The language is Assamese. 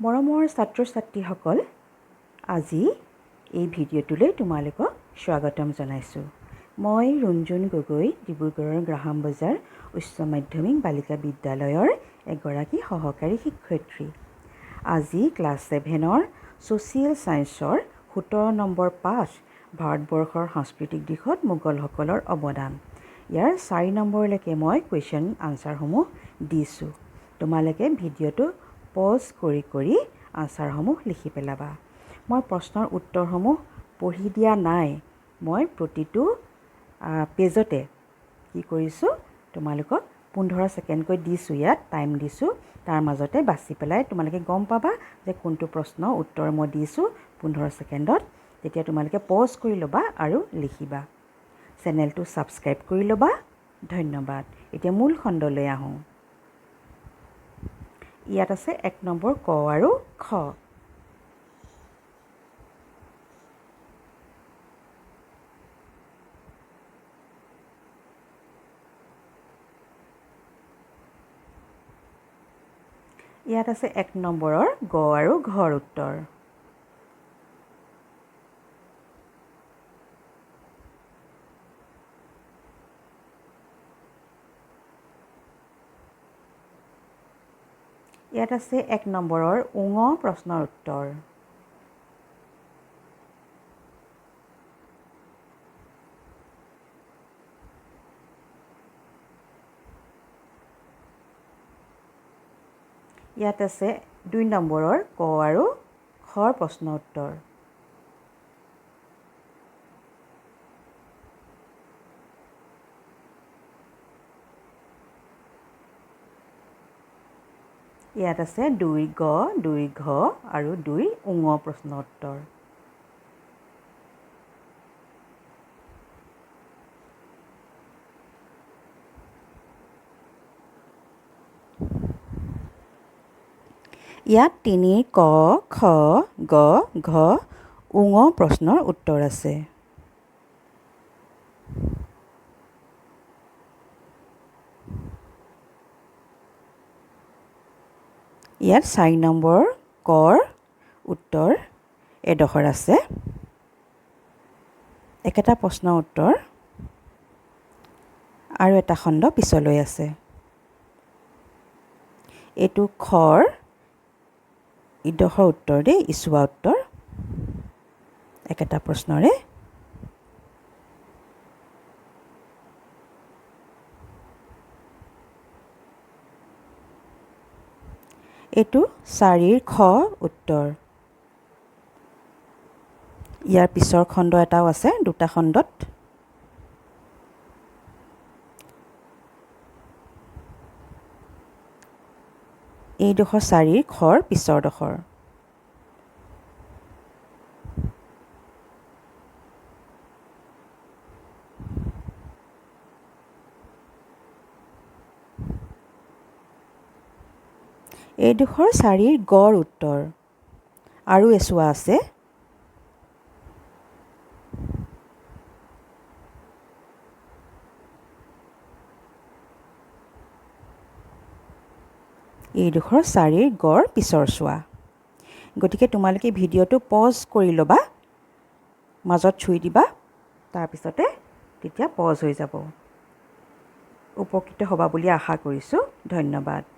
মৰমৰ ছাত্ৰ-ছাত্ৰীসকল, আজি এই ভিডিঅ'টোলৈ তোমালোকক স্বাগতম জনাইছোঁ। মই ৰুণজুন গগৈ, ডিব্ৰুগড়ৰ গ্ৰাহাম বজাৰ উচ্চ মাধ্যমিক বালিকা বিদ্যালয়ৰ এগৰাকী সহকাৰী শিক্ষয়িত্ৰী। আজি ক্লাছ 7ৰ ছ'চিয়েল ছায়েন্সৰ 17 নম্বৰ পাঠ, ভাৰতবৰ্ষৰ সাংস্কৃতিক দিশত মোগলসকলৰ অৱদান। ইয়াৰ 4 নম্বৰলৈকে মই কুৱেশ্যন আনচাৰসমূহ দিছোঁ। তোমালোকে ভিডিঅ'টো পজ কৰি আনচাৰসমূহ লিখি পেলাবা। মই প্ৰশ্নৰ উত্তৰসমূহ পঢ়ি দিয়া নাই। মই প্ৰতিটো পেজতে কি কৰিছোঁ, তোমালোকক 15 ছেকেণ্ডকৈ দিছোঁ, ইয়াত টাইম দিছোঁ। তাৰ মাজতে বাছি পেলাই তোমালোকে গম পাবা যে কোনটো প্ৰশ্নৰ উত্তৰ মই দিছোঁ 15 ছেকেণ্ডত। তেতিয়া তোমালোকে পজ কৰি ল'বা আৰু লিখিবা। চেনেলটো ছাবস্ক্ৰাইব কৰি ল'বা। ধন্যবাদ। এতিয়া মূল খণ্ডলৈ আহোঁ। ইয়াত আছে 1 নম্বৰ ক আৰু খ। ইয়াত আছে 1 নম্বৰৰ গ আৰু ঘৰ উত্তৰ। ইয়াত আছে 1 নম্বৰৰ ঙ প্ৰশ্নৰ উত্তৰ। ইয়াত আছে 2 নম্বৰৰ ক আৰু খৰ প্ৰশ্ন উত্তৰ। ইয়াত আছে 2 গ, 2 ঘ আৰু 2 ঙ প্ৰশ্ন উত্তৰ। ইয়াত 3 ক, খ, গ, ঘ, ঙ প্ৰশ্নৰ উত্তৰ আছে। ইয়াত 4 নম্বৰ কৰ উত্তৰ এডোখৰ আছে। একেটা প্ৰশ্নৰ উত্তৰ আৰু এটা খণ্ড পিছলৈ আছে। এইটো খৰ ইডোখৰ উত্তৰ দেই, ইছুৱা উত্তৰ একেটা প্ৰশ্নৰে। এইটো 4ৰ খ উত্তৰ। ইয়াৰ পিছৰ খণ্ড এটাও আছে, দুটা খণ্ডত। এইডোখৰ 4ৰ খৰ পিছৰডোখৰ। এইডোখৰ 4ৰ গড় উত্তৰ আৰু এচুৱা আছে। এইডোখৰ 4ৰ গড় পিছৰ চোৱা। গতিকে তোমালোকে ভিডিঅ'টো পজ কৰি ল'বা, মাজত চুই দিবা, তাৰপিছতে তেতিয়া পজ হৈ যাব। উপকৃত হ'বা বুলি আশা কৰিছোঁ। ধন্যবাদ।